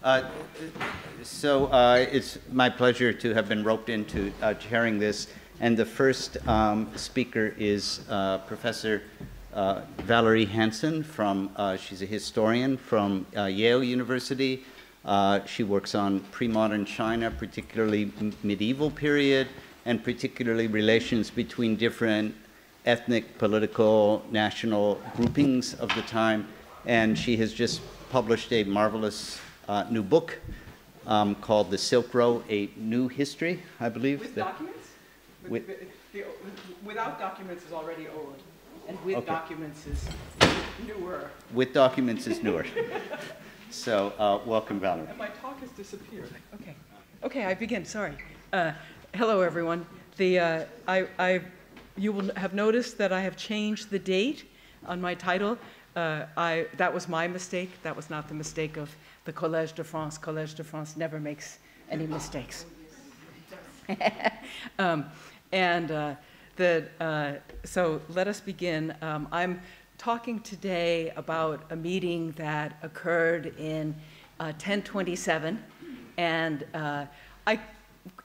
Uh, it's my pleasure to have been roped into chairing this. And the first speaker is Professor Valerie Hansen she's a historian from Yale University. She works on pre-modern China, particularly medieval period, and particularly relations between different ethnic, political, national groupings of the time. And she has just published a marvelous new book called The Silk Road, A New History, I believe. With documents? Without documents is already old, and with documents is newer. With documents is newer. So welcome, Valerie. And my talk has disappeared. Okay. Okay, I begin. Sorry. Hello, everyone. You will have noticed that I have changed the date on my title. That was my mistake. That was not the mistake of the Collège de France. Collège de France never makes any mistakes. So let us begin. I'm talking today about a meeting that occurred in 1027, and I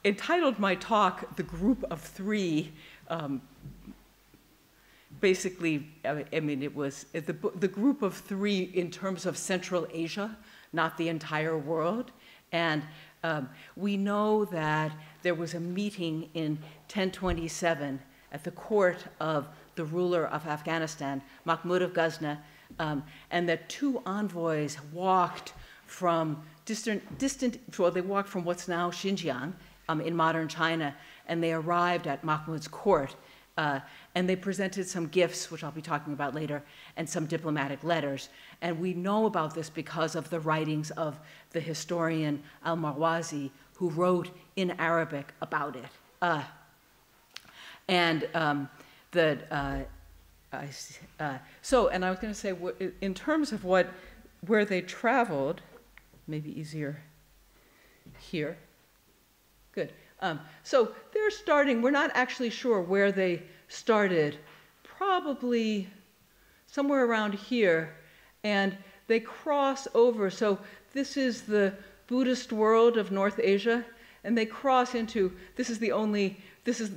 entitled my talk "The Group of Three." Basically, I mean, it was the group of three in terms of Central Asia, not the entire world. And we know that there was a meeting in 1027 at the court of the ruler of Afghanistan, Mahmud of Ghazni, and that two envoys walked from they walked from what's now Xinjiang in modern China, and they arrived at Mahmud's court. And they presented some gifts, which I'll be talking about later, and some diplomatic letters. And we know about this because of the writings of the historian al-Marwazi, who wrote in Arabic about it. And I was going to say, in terms of where they traveled, maybe easier here. Good. So they're starting, we're not actually sure where they started, probably somewhere around here, and they cross over. So this is the Buddhist world of North Asia, and they cross into, this is the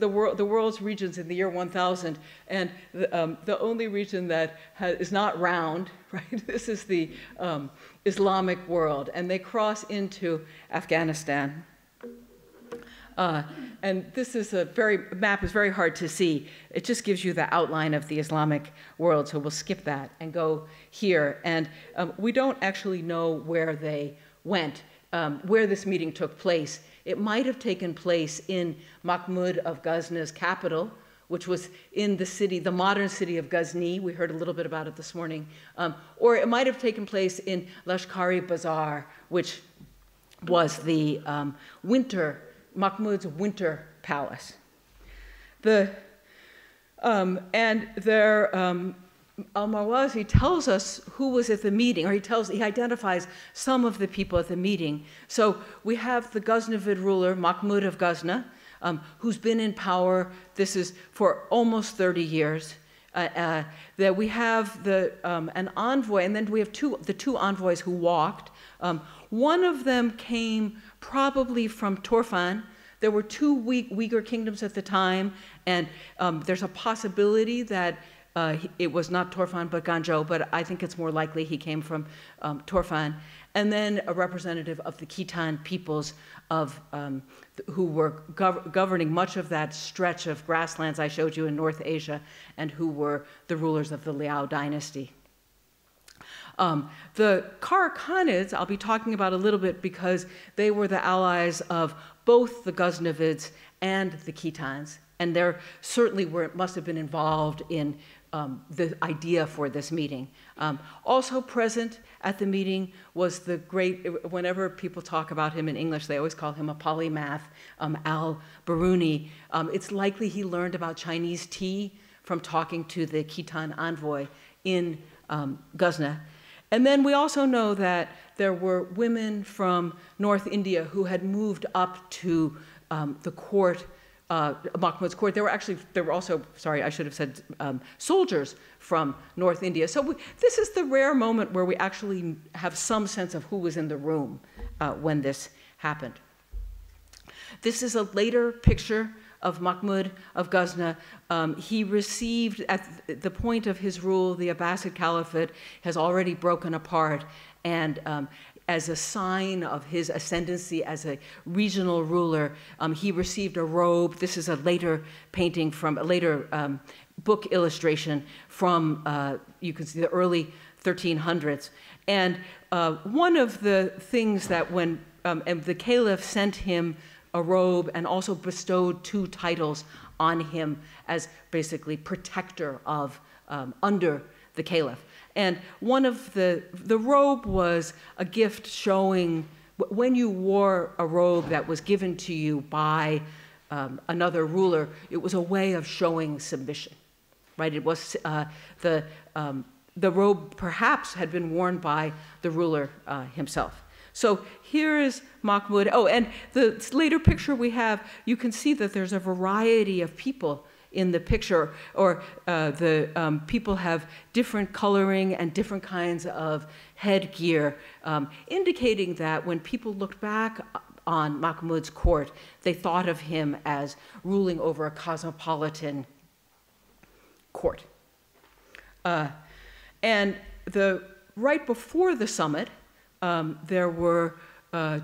world's regions in the year 1000, and the only region that is not round, right? This is the Islamic world, and they cross into Afghanistan. And this is map is very hard to see. It just gives you the outline of the Islamic world, so we'll skip that and go here. And we don't actually know where they went, where this meeting took place. It might have taken place in Mahmud of Ghazna's capital, which was in the modern city of Ghazni. We heard a little bit about it this morning. Or it might have taken place in Lashkari Bazaar, which was the Mahmud's winter palace. Al-Marwazi tells us who was at the meeting, or he identifies some of the people at the meeting. So we have the Ghaznavid ruler, Mahmud of Ghazni, who's been in power, this is for almost 30 years. That we have an envoy, and then we have the two envoys who walked. One of them came probably from Turfan. There were two Uyghur kingdoms at the time, and there's a possibility that it was not Turfan but Ganzhou, but I think it's more likely he came from Turfan. And then a representative of the Khitan peoples who were governing much of that stretch of grasslands I showed you in North Asia, and who were the rulers of the Liao dynasty. The Karakhanids, I'll be talking about a little bit because they were the allies of both the Ghaznavids and the Khitans, and they certainly must have been involved in the idea for this meeting. Also present at the meeting was the great, whenever people talk about him in English, they always call him a polymath, al-Biruni. It's likely he learned about Chinese tea from talking to the Khitan envoy in Ghazni. And then we also know that there were women from North India who had moved up to the court, Mahmud's court. There were also, sorry, I should have said soldiers from North India. So this is the rare moment where we actually have some sense of who was in the room when this happened. This is a later picture of Mahmud of Ghazna. He received, at the point of his rule, the Abbasid Caliphate has already broken apart, and as a sign of his ascendancy as a regional ruler, he received a robe. This is a later painting from a later book illustration from, you can see, the early 1300s. And one of the things that when and the caliph sent him a robe and also bestowed 2 titles on him as basically protector of under the caliph. And one of the robe was a gift showing when you wore a robe that was given to you by another ruler, it was a way of showing submission, right? It was the robe perhaps had been worn by the ruler himself. So here is Mahmud. Oh, and the later picture we have, you can see that there's a variety of people in the picture, or the people have different coloring and different kinds of headgear, indicating that when people looked back on Mahmud's court, they thought of him as ruling over a cosmopolitan court. And right before the summit, there were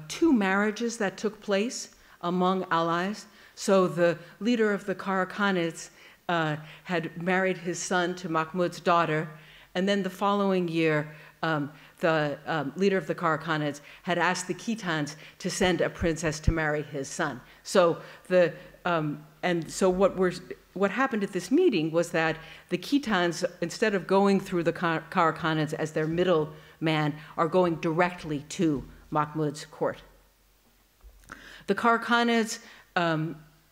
2 marriages that took place among allies. So the leader of the Karakhanids had married his son to Mahmud's daughter, and then the following year, the leader of the Karakhanids had asked the Khitans to send a princess to marry his son. So what happened at this meeting was that the Khitans, instead of going through the Karakhanids as their middleman, are going directly to Mahmud's court. The Karakhanids,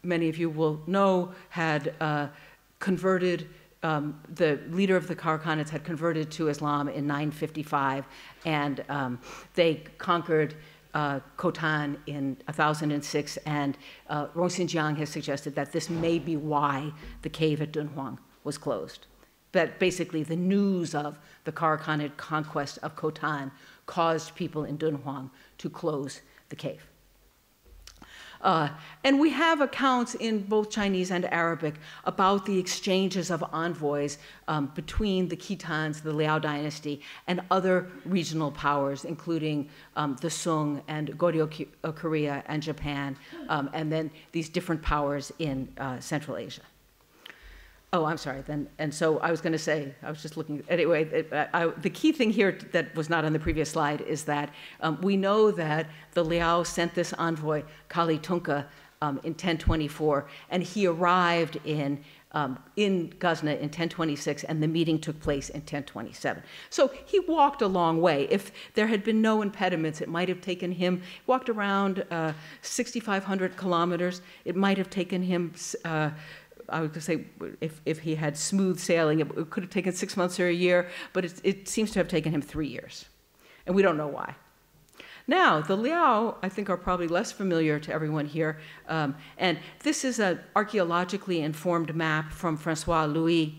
many of you will know, had converted, the leader of the Karakhanids had converted to Islam in 955, and they conquered Khotan in 1006, and Rong Xinjiang has suggested that this may be why the cave at Dunhuang was closed. That basically the news of the Karakhanid conquest of Khotan caused people in Dunhuang to close the cave. And we have accounts in both Chinese and Arabic about the exchanges of envoys between the Khitans, the Liao dynasty, and other regional powers, including the Sung and Goryeo Korea and Japan, and then these different powers in Central Asia. Oh, I'm sorry, then, and so I was going to say, I was just looking, anyway, the key thing here that was not on the previous slide is that we know that the Liao sent this envoy, Kali Tunka, in 1024, and he arrived in Ghazna in 1026, and the meeting took place in 1027. So he walked a long way. If there had been no impediments, it might have taken him, walked around 6,500 kilometers, it might have taken him, I was going to say, if he had smooth sailing, it could have taken 6 months or a year, but it seems to have taken him 3 years. And we don't know why. Now, the Liao, I think, are probably less familiar to everyone here. And this is an archaeologically informed map from Francois Louis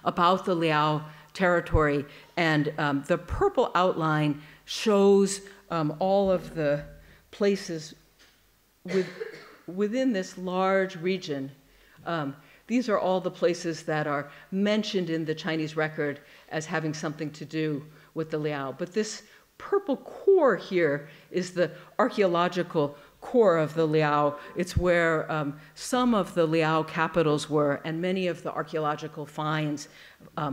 about the Liao territory. And the purple outline shows all of the places within this large region. These are all the places that are mentioned in the Chinese record as having something to do with the Liao. But this purple core here is the archaeological core of the Liao. It's where some of the Liao capitals were, and many of the archaeological finds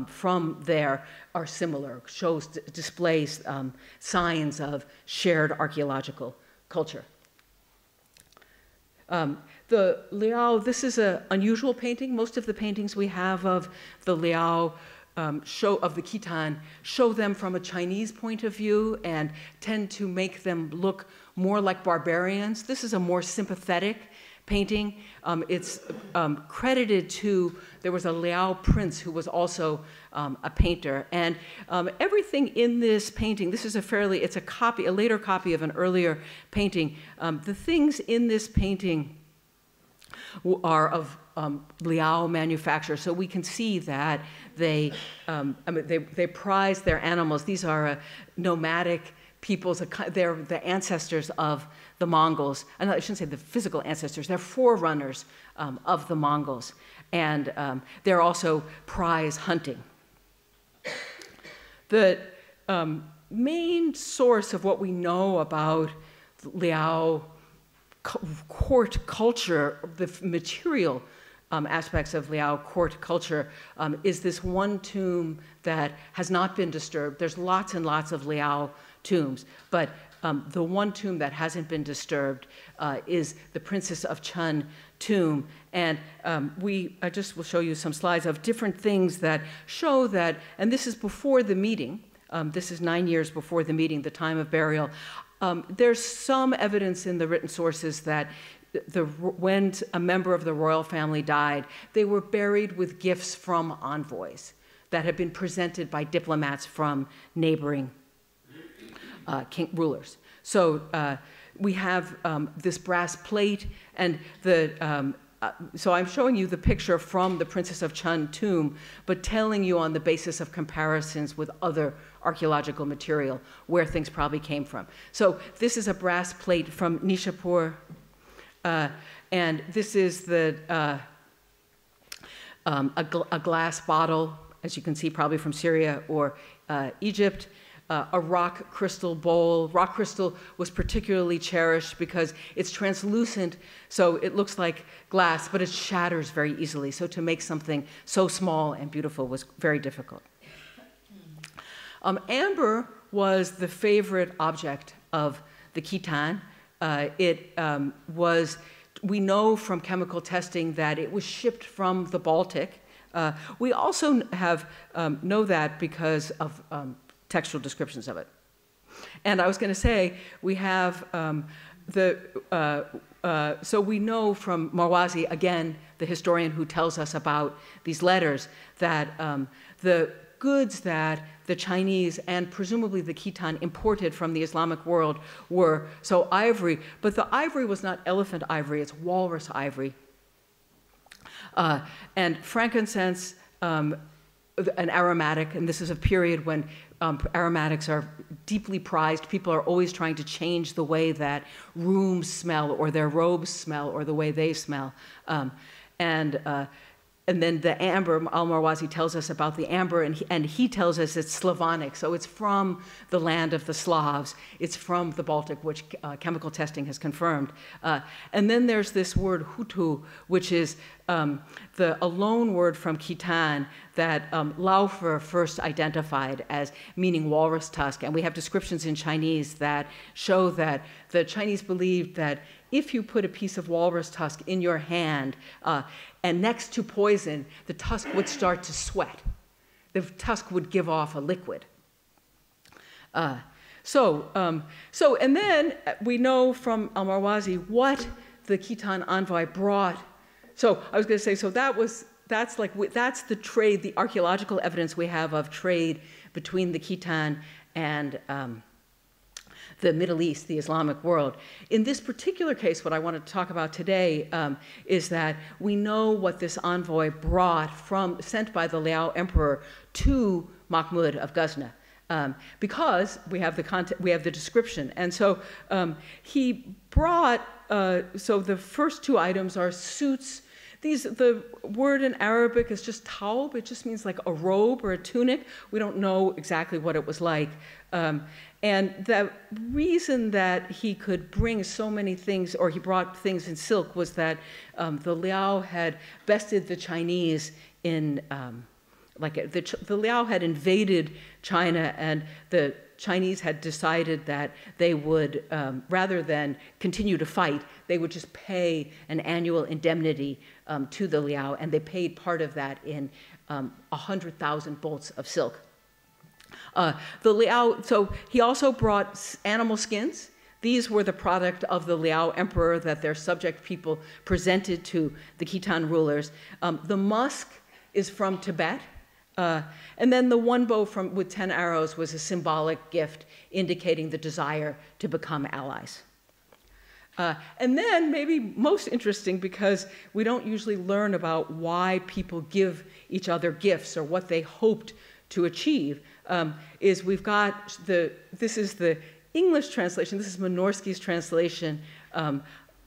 from there are similar, displays signs of shared archaeological culture. The Liao, this is an unusual painting. Most of the paintings we have of the Liao of the Khitan show them from a Chinese point of view and tend to make them look more like barbarians. This is a more sympathetic painting. It's credited to, there was a Liao prince who was also a painter. And everything in this painting, this is it's a later copy of an earlier painting. The things in this painting are of Liao manufacture, so we can see that they prize their animals. These are nomadic peoples, they're the ancestors of the Mongols. And I shouldn't say the physical ancestors, they're forerunners of the Mongols. And they're also prize hunting. The main source of what we know about Liao court culture, the material aspects of Liao court culture, is this one tomb that has not been disturbed. There's lots and lots of Liao tombs, but the one tomb that hasn't been disturbed is the Princess of Chun tomb. And I just will show you some slides of different things that show that, and this is before the meeting. This is 9 years before the meeting, the time of burial. There's some evidence in the written sources that when a member of the royal family died, they were buried with gifts from envoys that had been presented by diplomats from neighboring rulers. So we have this brass plate, and so I'm showing you the picture from the Princess of Chun tomb, but telling you on the basis of comparisons with other archaeological material where things probably came from. So this is a brass plate from Nishapur, and this is a glass bottle, as you can see, probably from Syria or Egypt. A rock crystal bowl. Rock crystal was particularly cherished because it's translucent, so it looks like glass, but it shatters very easily. So to make something so small and beautiful was very difficult. Amber was the favorite object of the Khitan. We know from chemical testing that it was shipped from the Baltic. We also know that because of textual descriptions of it. And I was going to say, we have so we know from Marwazi, again, the historian who tells us about these letters, that the goods that the Chinese and presumably the Khitan imported from the Islamic world were ivory, but the ivory was not elephant ivory, it's walrus ivory. And frankincense, an aromatic, and this is a period when aromatics are deeply prized. People are always trying to change the way that rooms smell or their robes smell or the way they smell. And then the amber, Al-Marwazi tells us about the amber, and he tells us it's Slavonic, so it's from the land of the Slavs. It's from the Baltic, which chemical testing has confirmed. And then there's this word Hutu, which is a loan word from Khitan that Laufer first identified as meaning walrus tusk. And we have descriptions in Chinese that show that the Chinese believed that if you put a piece of walrus tusk in your hand and next to poison, the tusk would start to sweat. The tusk would give off a liquid. And then we know from Al-Marwazi what the Khitan envoy brought. So I was going to say, so that's the trade, the archaeological evidence we have of trade between the Khitan and the Middle East, the Islamic world. In this particular case, what I want to talk about today is that we know what this envoy brought sent by the Liao emperor to Mahmud of Ghazna, because we have the description. And so he brought, so the first two items are suits. The word in Arabic is just taub. It just means like a robe or a tunic. We don't know exactly what it was like. And the reason that he could bring so many things, or he brought things in silk, was that the Liao had bested the Chinese in, the Liao had invaded China, and the Chinese had decided that they would, rather than continue to fight, they would just pay an annual indemnity to the Liao, and they paid part of that in 100,000 bolts of silk. The Liao, so he also brought animal skins. These were the product of the Liao emperor that their subject people presented to the Khitan rulers. The musk is from Tibet. And then the one bow with 10 arrows was a symbolic gift indicating the desire to become allies. And then, maybe most interesting, because we don't usually learn about why people give each other gifts or what they hoped to achieve, is we've got this is the English translation, this is Minorsky's translation,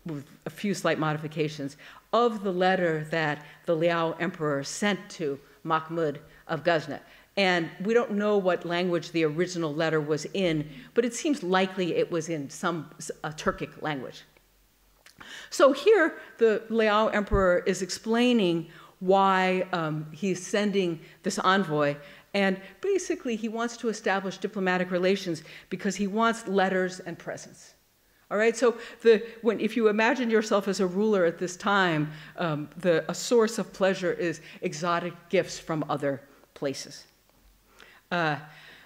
with a few slight modifications, of the letter that the Liao emperor sent to Mahmud of Ghazni. And we don't know what language the original letter was in, but it seems likely it was in some Turkic language. So here, the Liao emperor is explaining why he's sending this envoy. And basically, he wants to establish diplomatic relations because he wants letters and presents. All right, so if you imagine yourself as a ruler at this time, a source of pleasure is exotic gifts from other places. And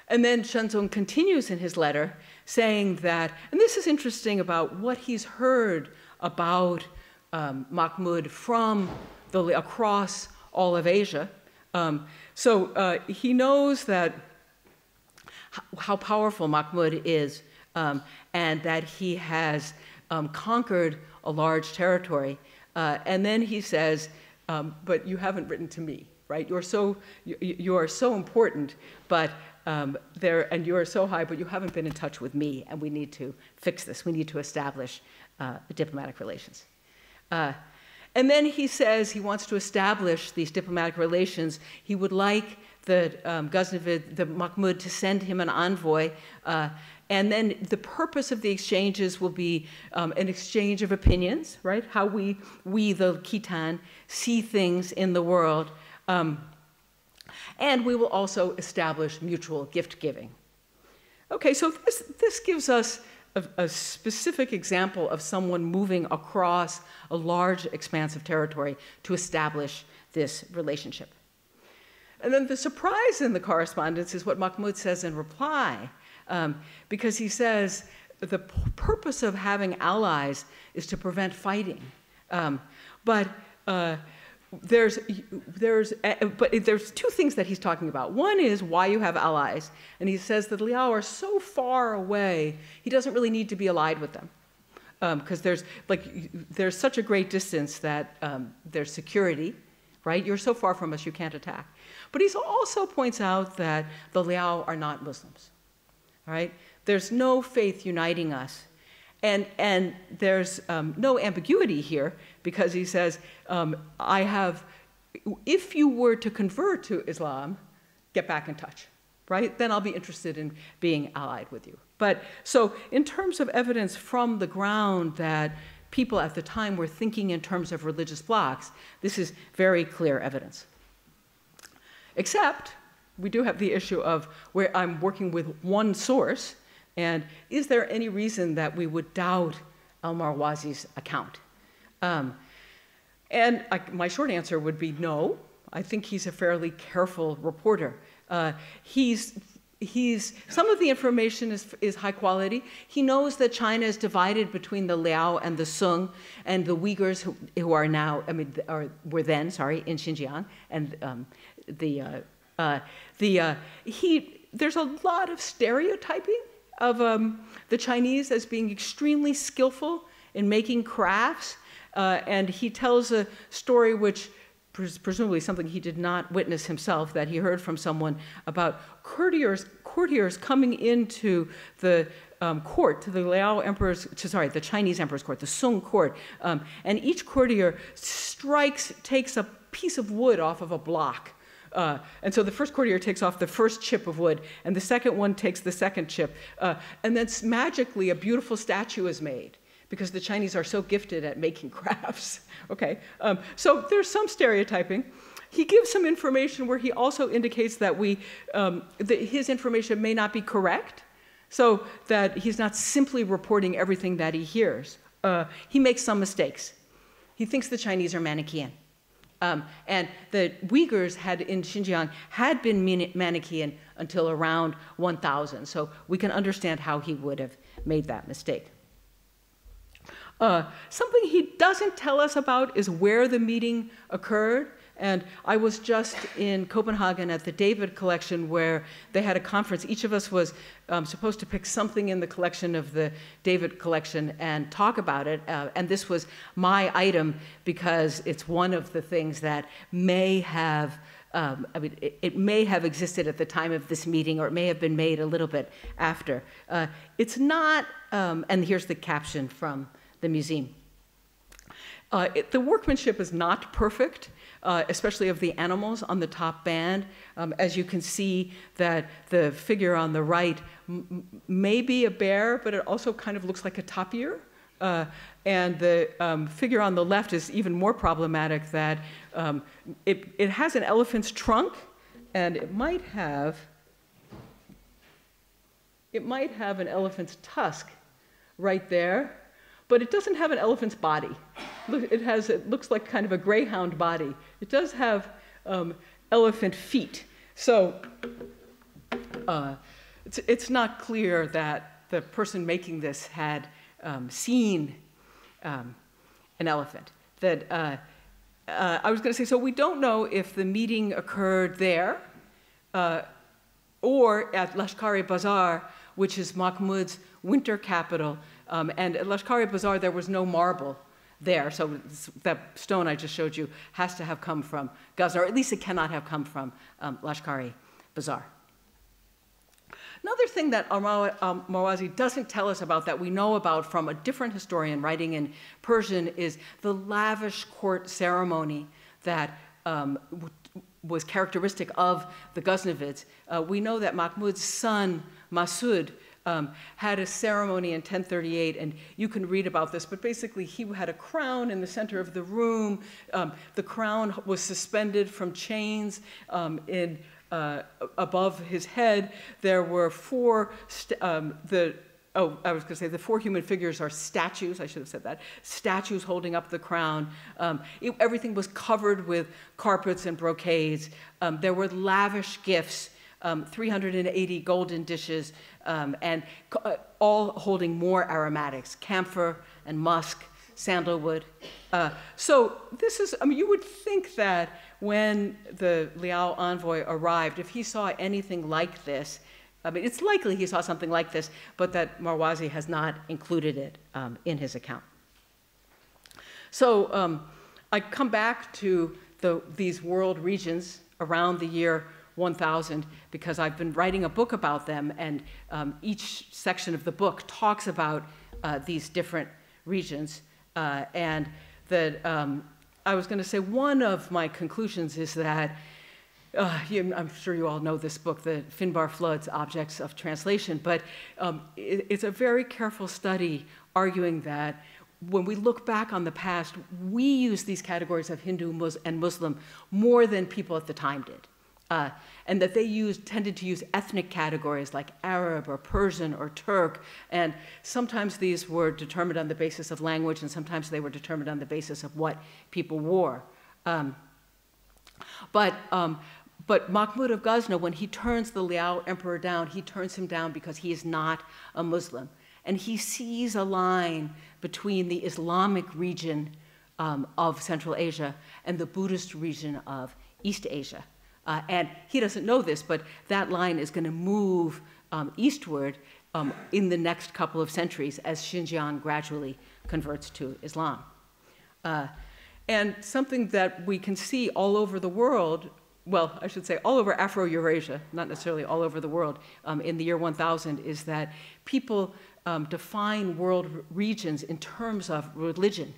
then Shenzong continues in his letter saying that, and this is interesting about what he's heard about Mahmud from across all of Asia. So he knows that how powerful Mahmud is, and that he has conquered a large territory. And then he says, but you haven't written to me, right? You are so important, but and you are so high, but you haven't been in touch with me, and we need to fix this. We need to establish diplomatic relations. And then he says he wants to establish these diplomatic relations. He would like the Mahmud, to send him an envoy. And then the purpose of the exchanges will be an exchange of opinions, right? How we the Khitan, see things in the world. And we will also establish mutual gift giving. Okay, so this gives us a specific example of someone moving across a large expanse of territory to establish this relationship. And then the surprise in the correspondence is what Mahmud says in reply, because he says the purpose of having allies is to prevent fighting. But there's two things that he's talking about. One is why you have allies, and he says that Liao are so far away, he doesn't really need to be allied with them, because there's such a great distance that there's security, right? You're so far from us, you can't attack. But he also points out that the Liao are not Muslims, all right? There's no faith uniting us. And there's no ambiguity here, because he says, if you were to convert to Islam, get back in touch, right? Then I'll be interested in being allied with you. But so in terms of evidence from the ground that people at the time were thinking in terms of religious blocks, this is very clear evidence. Except we do have the issue of where I'm working with one source, and is there any reason that we would doubt al-Marwazi's account? My short answer would be no. I think he's a fairly careful reporter. Some of the information is high quality. He knows that China is divided between the Liao and the Sung and the Uyghurs who are now, were then, in Xinjiang. And there's a lot of stereotyping of the Chinese as being extremely skillful in making crafts. And he tells a story which presumably something he did not witness himself, that he heard from someone about courtiers coming into the court, to the the Chinese emperor's court, the Sung court, and each courtier takes a piece of wood off of a block. And so the first courtier takes off the first chip of wood, and the second one takes the second chip. And then magically a beautiful statue is made, because the Chinese are so gifted at making crafts. Okay, so there's some stereotyping. He gives some information where he also indicates that his information may not be correct, so that he's not simply reporting everything that he hears. He makes some mistakes. He thinks the Chinese are Manichaean. And the Uyghurs in Xinjiang had been Manichaean until around 1000, so we can understand how he would have made that mistake. Something he doesn't tell us about is where the meeting occurred. And I was just in Copenhagen at the David collection, where they had a conference. Each of us was supposed to pick something in the collection of the David collection and talk about it. And this was my item, because it's one of the things that may have I mean, it may have existed at the time of this meeting, or it may have been made a little bit after. It's not, and here's the caption from the museum. The workmanship is not perfect, especially of the animals on the top band. As you can see that the figure on the right may be a bear, but it also kind of looks like a tapir. And the figure on the left is even more problematic, that it has an elephant's trunk, and it might have an elephant's tusk right there, but it doesn't have an elephant's body. It looks like kind of a greyhound body. It does have elephant feet. So it's not clear that the person making this had seen an elephant. That I was going to say, so we don't know if the meeting occurred there or at Lashkar-e-Bazaar, which is Mahmud's winter capital. And at Lashkar-e-Bazaar, there was no marble there. So that stone I just showed you has to have come from Ghazna, or at least it cannot have come from Lashkar-e-Bazaar. Another thing that Marwazi doesn't tell us about, that we know about from a different historian writing in Persian, is the lavish court ceremony that was characteristic of the Ghaznavids. We know that Mahmud's son, Masud, had a ceremony in 1038, and you can read about this, but basically he had a crown in the center of the room. The crown was suspended from chains above his head. There were the four human figures are statues, I should have said that, statues holding up the crown. Everything was covered with carpets and brocades. There were lavish gifts, 380 golden dishes, and all holding more aromatics, camphor and musk, sandalwood. So this is, I mean, you would think that when the Liao envoy arrived, if he saw anything like this, I mean, it's likely he saw something like this, but that Marwazi has not included it in his account. So I come back to these world regions around the year 1000 because I've been writing a book about them, and each section of the book talks about these different regions. And that I was going to say one of my conclusions is that I'm sure you all know this book, the Finbar Flood's Objects of Translation, but it's a very careful study arguing that when we look back on the past, we use these categories of Hindu and Muslim more than people at the time did. And that they tended to use ethnic categories like Arab or Persian or Turk, and sometimes these were determined on the basis of language, and sometimes they were determined on the basis of what people wore. But Mahmud of Ghazna, when he turns the Liao emperor down, he turns him down because he is not a Muslim. And he sees a line between the Islamic region of Central Asia and the Buddhist region of East Asia. And he doesn't know this, but that line is going to move eastward in the next couple of centuries as Xinjiang gradually converts to Islam. And something that we can see all over the world, well, I should say all over Afro-Eurasia, not necessarily all over the world, in the year 1000, is that people define world regions in terms of religion.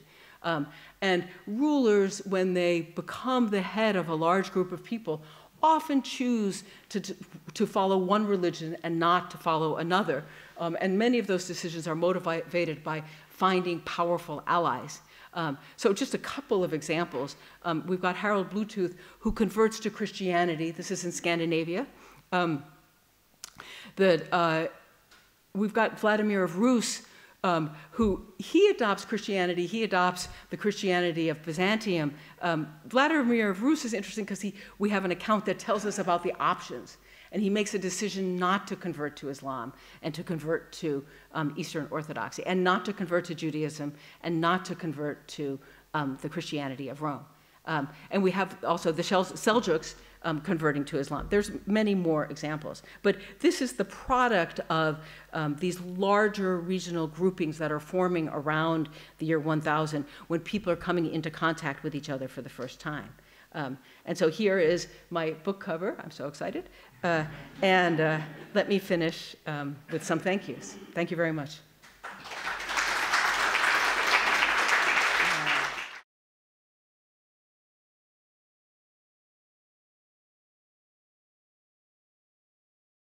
And rulers, when they become the head of a large group of people, often choose to follow one religion and not to follow another. And many of those decisions are motivated by finding powerful allies. So just a couple of examples. We've got Harold Bluetooth, who converts to Christianity. This is in Scandinavia. We've got Vladimir of Rus, who he adopts Christianity. He adopts the Christianity of Byzantium. Vladimir of Rus is interesting because we have an account that tells us about the options. And he makes a decision not to convert to Islam and to convert to Eastern Orthodoxy, and not to convert to Judaism, and not to convert to the Christianity of Rome. And we have also the Seljuks converting to Islam. There's many more examples. But this is the product of these larger regional groupings that are forming around the year 1000 when people are coming into contact with each other for the first time. And so here is my book cover. I'm so excited. Let me finish with some thank yous. Thank you very much.